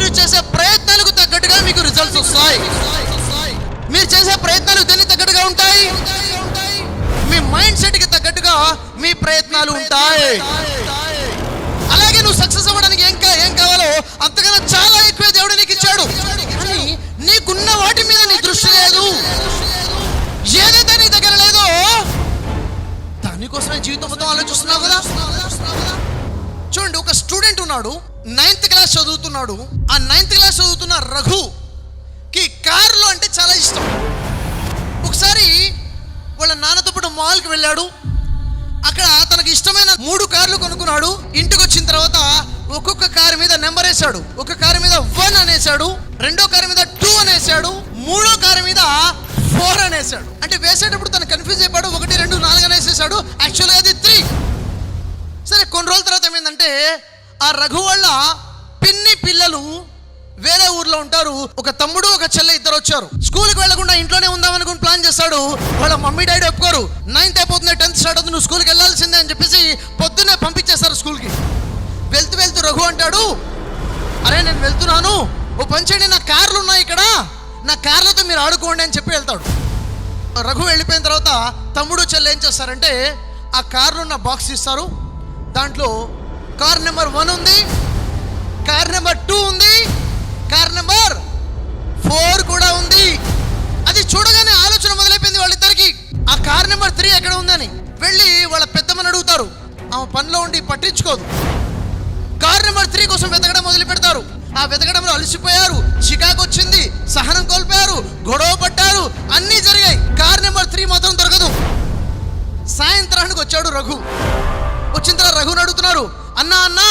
మీరు చేసే ప్రయత్నాలకు తగ్గట్టుగా మీకు రిజల్ట్స్ వస్తాయి. మీరు చేసే ప్రయత్నాలు దేనికి తగ్గట్టుగా ఉంటాయి? మీ మైండ్ సెట్ కి తగ్గట్టుగా మీ ప్రయత్నాలు ఉంటాయి. అలాగే నువ్వు సక్సెస్ అవ్వడానికి ఏం కావాలో అంతకన్నా చాలా ఎక్కువ దేవుడు నీకు ఇచ్చాడు. కానీ నీకున్న వాటి మీద నీ దృష్టి లేదు. ఏదైతే నీ దగ్గర లేదో దానికోసమే జీవితం మొత్తం ఆలోచిస్తున్నావు కదా. చూడండి, ఒక స్టూడెంట్ ఉన్నాడు, 9th క్లాస్ చదువుతున్నాడు. ఆ 9th క్లాస్ చదువుతున్న రఘుకి కార్లు అంటే చాలా ఇష్టం. ఒకసారి వాళ్ళ నాన్నతో పాటు మాల్కి వెళ్ళాడు. అక్కడ తనకి ఇష్టమైన 3 కార్లు కొనుక్కున్నాడు. ఇంటికి వచ్చిన తర్వాత ఒక్కొక్క కారు మీద నెంబర్ వేశాడు. ఒక కారు మీద 1 అనేసాడు, రెండో కారు మీద 2 అనేసాడు, మూడో కారు మీద 4 అనేసాడు. అంటే వేసేటప్పుడు తను కన్ఫ్యూజ్ అయిపోయాడు. 1, 2, 4 అనేసేసాడు. యాక్చువల్గా అది 3. సరే, కొన్ని రోజుల తర్వాత ఏమైందంటే ఆ రఘు వాళ్ళ పిన్ని పిల్లలు వేరే ఊర్లో ఉంటారు. ఒక తమ్ముడు ఒక చెల్లె ఇద్దరు వచ్చారు. స్కూల్కి వెళ్లకుండా ఇంట్లోనే ఉందామనుకుని ప్లాన్ చేస్తాడు. వాళ్ళ మమ్మీ డాడీ ఒప్పుకోరు. 9th అయిపోతుంది, 10th స్టార్ట్ అవుతుంది, నువ్వు స్కూల్కి వెళ్ళాల్సిందే అని చెప్పేసి పొద్దున్నే పంపించేస్తారు స్కూల్కి. వెళ్తూ రఘు అంటాడు, అరే నేను వెళ్తున్నాను, ఓ పని చేయండి, నా కార్లు ఉన్నాయి ఇక్కడ, నా కార్లతో మీరు ఆడుకోండి అని చెప్పి వెళ్తాడు. రఘు వెళ్ళిపోయిన తర్వాత తమ్ముడు చెల్లె ఏం చేస్తారంటే ఆ కార్లు ఉన్న బాక్స్ ఇస్తారు. దాంట్లో కార్ నెంబర్ 1 ఉంది, కార్ నెంబర్ 2 ఉంది, కార్ నెంబర్ 4 కూడా ఉంది. అది చూడగానే ఆలోచన మొదలైపోయింది వాళ్ళిద్దరికి, ఆ కార్ నెంబర్ 3 ఎక్కడ ఉందని. వెళ్ళి వాళ్ళ పెద్దమ్మని అడుగుతారు. ఆమె పనిలో ఉండి పట్టించుకోదు. కార్ నెంబర్ 3 కోసం వెతకడం మొదలు పెడతారు. ఆ వెతకడంలో అలసిపోయారు, చికాకు వచ్చింది, సహనం కోల్పోయారు, గొడవ పడ్డారు, అన్నీ జరిగాయి. కార్ నెంబర్ 3 మాత్రం దొరకదు. సాయంత్రానికి వచ్చాడు రఘు. వచ్చిన తర్వాత రఘుని అడుగుతున్నారు, అన్నా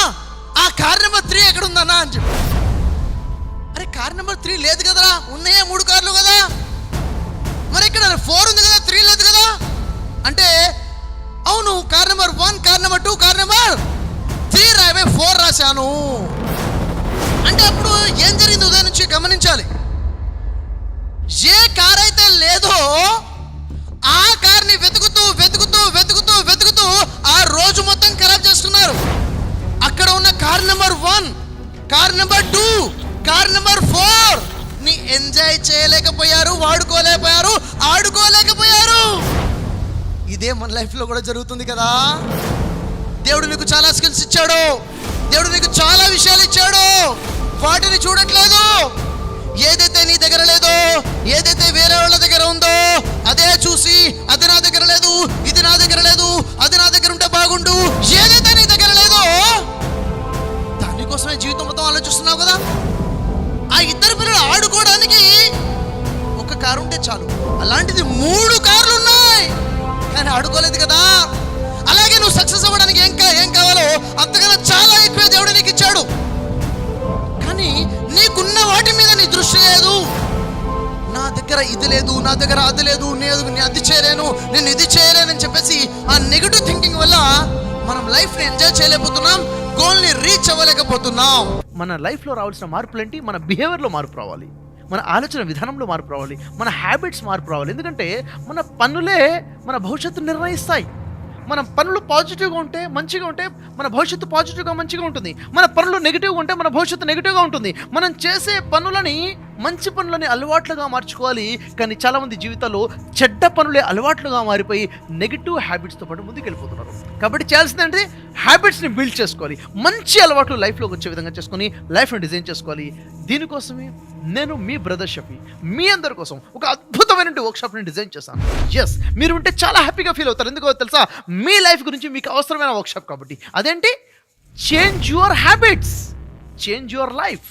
ఆ కార్ నెంబర్ 3 ఎక్కడ ఉందన్నా అని చెప్పి. అరే కార్ నెంబర్ 3 లేదు కదరా, ఉన్నాయే 3 కార్లు కదా, మరి ఇక్కడ 4 ఉంది కదా, 3 లేదు కదా అంటే, అవును car number 1, car number 2, car number 3 రాయబోయి 4 రాశాను అంటే. అప్పుడు ఏం జరిగింది ఉదయం నుంచి గమనించాలి. ఏ కార్ అయితే లేదో ఆ కార్ని వెతుకుతూ ఆ రోజు మొత్తం ఖరాబ్ చేసుకున్నారు. అక్కడ ఉన్న car number 1, car number 2, car number 4 ని ఎంజాయ్ చేయలేకపోయారు, వాడుకోలేకపోయారు, ఆడుకోలేకపోయారు. ఇదే మన లైఫ్లో కూడా జరుగుతుంది కదా. దేవుడు నీకు చాలా స్కిల్స్ ఇచ్చాడు, దేవుడు నీకు చాలా విషయాలు ఇచ్చాడు, వాటిని చూడట్లేదు. ఏదైతే నీ దగ్గర లేదో, ఏదైతే వేరే వాళ్ళ దగ్గర ఉందో అదే చూసి, అది నా దగ్గర లేదు, ఇది నా దగ్గర లేదు, అది నా దగ్గర ఉంటే బాగుండు. ఏదైతే నీ దగ్గర లేదో దానికోసమే జీవితం మొత్తం ఆలోచిస్తున్నావు కదా. ఆ ఇద్దరు పిల్లలు ఆడుకోవడానికి ఒక కారు ఉంటే చాలు, అలాంటిది 3 కార్లు ఉన్నాయి కానీ ఆడుకోలేదు కదా. అలాగే నువ్వు సక్సెస్ అవ్వడానికి ఏం కావాలో అంతకన్నా చాలా ఎక్కువ దేవుడు నీకు ఇచ్చాడు. కానీ నీకున్న వాటి మీద నీ దృష్టి లేదు. నా దగ్గర ఇది లేదు, నా దగ్గర అది లేదు, నేను అది చేయలేను, నేను ఇది చేయలేనని చెప్పేసి ఆ నెగటివ్ థింకింగ్ వల్ల మనం లైఫ్ని ఎంజాయ్ చేయలేకపోతున్నాం, గోల్ని రీచ్ అవ్వలేకపోతున్నాం. మన లైఫ్లో రావాల్సిన మార్పులు ఏంటి? మన బిహేవియర్లో మార్పు రావాలి, మన ఆలోచన విధానంలో మార్పు రావాలి, మన హ్యాబిట్స్ మార్పు రావాలి. ఎందుకంటే మన పనులే మన భవిష్యత్తు నిర్ణయిస్తాయి. మన పనులు పాజిటివ్గా ఉంటే, మంచిగా ఉంటే మన భవిష్యత్తు పాజిటివ్గా మంచిగా ఉంటుంది. మన పనులు నెగిటివ్గా ఉంటే మన భవిష్యత్తు నెగిటివ్గా ఉంటుంది. మనం చేసే పనులని, మంచి పనులని అలవాట్లుగా మార్చుకోవాలి. కానీ చాలామంది జీవితాల్లో చెడ్డ పనులే అలవాట్లుగా మారిపోయి నెగిటివ్ హ్యాబిట్స్తో పాటు ముందుకు వెళ్ళిపోతున్నారు. కాబట్టి చేయాల్సింది ఏంటి? హ్యాబిట్స్ని బిల్డ్ చేసుకోవాలి, మంచి అలవాట్లు లైఫ్లోకి వచ్చే విధంగా చేసుకొని లైఫ్ని డిజైన్ చేసుకోవాలి. దీనికోసమే నేను మీ బ్రదర్ షఫీ మీ అందరి కోసం ఒక అద్భుతమైన వర్క్షాప్ని డిజైన్ చేశాను. ఎస్, మీరు ఉంటే చాలా హ్యాపీగా ఫీల్ అవుతారు. ఎందుకో తెలుసా? మీ లైఫ్ గురించి మీకు అవసరమైన వర్క్షాప్ కాబట్టి. అదేంటి? Change your habits, change your life.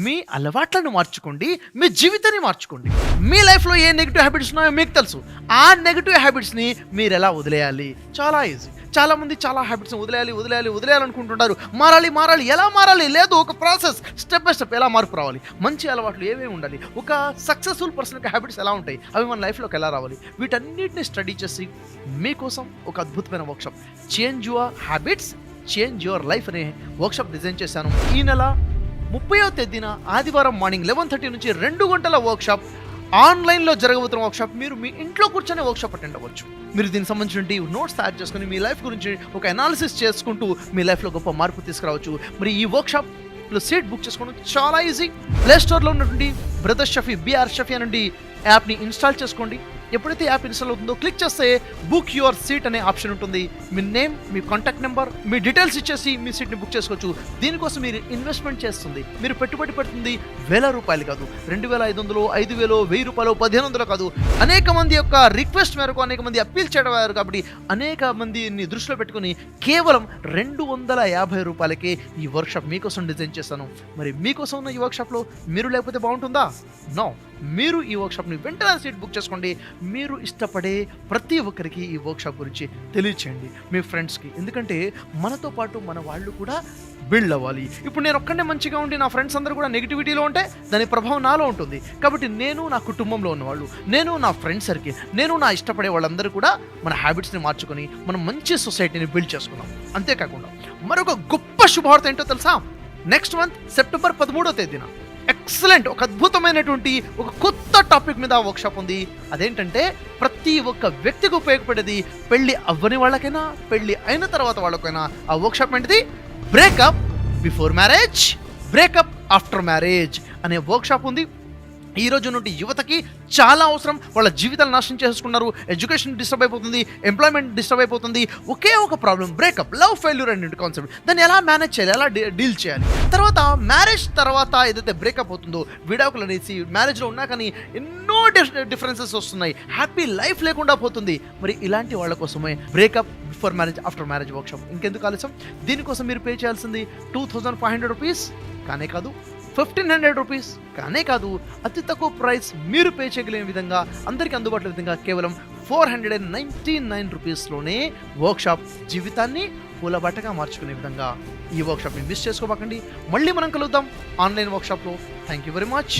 మీ అలవాట్లను మార్చుకోండి, మీ జీవితాన్ని మార్చుకోండి. మీ లైఫ్లో ఏ నెగిటివ్ హ్యాబిట్స్ ఉన్నాయో మీకు తెలుసు. ఆ నెగిటివ్ హ్యాబిట్స్ని మీరు ఎలా వదిలేయాలి? చాలా ఈజీ. చాలామంది చాలా హ్యాబిట్స్ని వదిలేయాలనుకుంటుంటారు. మారాలి. ఎలా మారాలి? లేదు, ఒక ప్రాసెస్, స్టెప్ బై స్టెప్ ఎలా మార్పు రావాలి, మంచి అలవాట్లు ఏమేమి ఉండాలి, ఒక సక్సెస్ఫుల్ పర్సన్ యొక్క హ్యాబిట్స్ ఎలా ఉంటాయి, అవి మన లైఫ్లోకి ఎలా రావాలి, వీటన్నిటిని స్టడీ చేసి మీకోసం ఒక అద్భుతమైన workshop change your habits, change your life అనే వర్క్షాప్ డిజైన్ చేశాను. ఈ నెల 30వ తేదీన ఆదివారం మార్నింగ్ 11:30 నుంచి 2 గంటల వర్క్షాప్, ఆన్లైన్లో జరగబోతున్న వర్క్షాప్. మీరు మీ ఇంట్లో కూర్చొని వర్క్షాప్ అటెండ్ అవ్వచ్చు. మీరు దీనికి సంబంధించిన నోట్స్ తయారు చేసుకుని మీ లైఫ్ గురించి ఒక అనాలిసిస్ చేసుకుంటూ మీ లైఫ్లో గొప్ప మార్పు తీసుకురావచ్చు. మరి ఈ వర్క్షాప్ లో సీట్ బుక్ చేసుకోవడం చాలా ఈజీ. ప్లే స్టోర్లో ఉన్నటువంటి బ్రదర్ షఫీ బిఆర్ షఫీ అనండి యాప్ని ఇన్స్టాల్ చేసుకోండి. ఎప్పుడైతే యాప్ ఇన్స్టాల్ అవుతుందో క్లిక్ చేస్తే బుక్ యువర్ సీట్ అనే ఆప్షన్ ఉంటుంది. మీ నేమ్, మీ కాంటాక్ట్ నెంబర్, మీ డీటెయిల్స్ ఇచ్చేసి మీ సీట్ని బుక్ చేసుకోవచ్చు. దీనికోసం మీరు ఇన్వెస్ట్మెంట్ చేస్తుంది, మీరు పెట్టుబడి పెడుతుంది ₹1,000 కాదు, 2,500, 5,000, 1,000 రూపాయలు, 1,500 కాదు. అనేక మంది యొక్క రిక్వెస్ట్ మేరకు, అనేక మంది అప్పీల్ చేయడం వారు కాబట్టి అనేక మందిని దృష్టిలో పెట్టుకుని కేవలం ₹250 ఈ వర్క్షాప్ మీకోసం డిజైన్ చేస్తాను. మరి మీకోసం ఉన్న ఈ వర్క్షాప్లో మీరు లేకపోతే బాగుంటుందా? నో, మీరు ఈ వర్క్షాప్ని వెంటనే సీట్ బుక్ చేసుకోండి. మీరు ఇష్టపడే ప్రతి ఒక్కరికి ఈ వర్క్షాప్ గురించి తెలియచేయండి మీ ఫ్రెండ్స్కి. ఎందుకంటే మనతో పాటు మన వాళ్ళు కూడా బిల్డ్ అవ్వాలి. ఇప్పుడు నేను ఒక్కడే మంచిగా ఉండి నా ఫ్రెండ్స్ అందరూ కూడా నెగిటివిటీలో ఉంటే దాని ప్రభావం నాలో ఉంటుంది. కాబట్టి నేను, నా కుటుంబంలో ఉన్నవాళ్ళు, నేను, నా ఫ్రెండ్ సర్కిల్, నేను, నా ఇష్టపడే వాళ్ళందరూ కూడా మన హ్యాబిట్స్ని మార్చుకొని మనం మంచి సొసైటీని బిల్డ్ చేసుకున్నాం. అంతేకాకుండా మరొక గొప్ప శుభవార్త ఏంటో తెలుసా? నెక్స్ట్ మంత్ సెప్టెంబర్ 13వ తేదీన ఎక్సలెంట్, ఒక అద్భుతమైనటువంటి ఒక కొత్త టాపిక్ మీద వర్క్షాప్ ఉంది. అదేంటంటే ప్రతి ఒక్క వ్యక్తికి ఉపయోగపడేది, పెళ్ళి అవ్వని వాళ్ళకైనా పెళ్ళి అయిన తర్వాత వాళ్ళకైనా. ఆ వర్క్షాప్ ఏంటిది? Breakup before marriage, breakup after marriage అనే వర్క్షాప్ ఉంది. ఈ రోజు నుండి యువతకి చాలా అవసరం. వాళ్ళ జీవితాలు నాశనం చేసుకున్నారు, ఎడ్యుకేషన్ డిస్టర్బ్ అయిపోతుంది, ఎంప్లాయ్మెంట్ డిస్టర్బ్ అయిపోతుంది. ఒకే ఒక ప్రాబ్లం, బ్రేకప్, లవ్ ఫెయిల్యూర్ అనే కాన్సెప్ట్. దాన్ని ఎలా మేనేజ్ చేయాలి, ఎలా డీల్ చేయాలి. తర్వాత మ్యారేజ్ తర్వాత ఏదైతే బ్రేకప్ అవుతుందో, విడాకులు అనేసి మ్యారేజ్లో ఉన్నా కానీ ఎన్నో డిఫరెన్సెస్ వస్తున్నాయి, హ్యాపీ లైఫ్ లేకుండా పోతుంది. మరి ఇలాంటి వాళ్ళ కోసమే breakup before marriage after marriage workshop. ఇంకెందుకు ఆలస్యం? దీనికోసం మీరు పే చేయాల్సింది ₹2,500 కానే కాదు, ₹1,500 కానే కాదు, అతి తక్కువ ప్రైస్ మీరు పే చేయగలిగిన విధంగా, అందరికీ అందుబాటులో విధంగా కేవలం ₹499లోనే వర్క్షాప్ జీవితాన్ని పూలబట్టగా మార్చుకునే విధంగా ఈ వర్క్షాప్ని మిస్ చేసుకోబాకండి. మళ్ళీ మనం కలుద్దాం ఆన్లైన్ వర్క్షాప్లో. Thank you very much.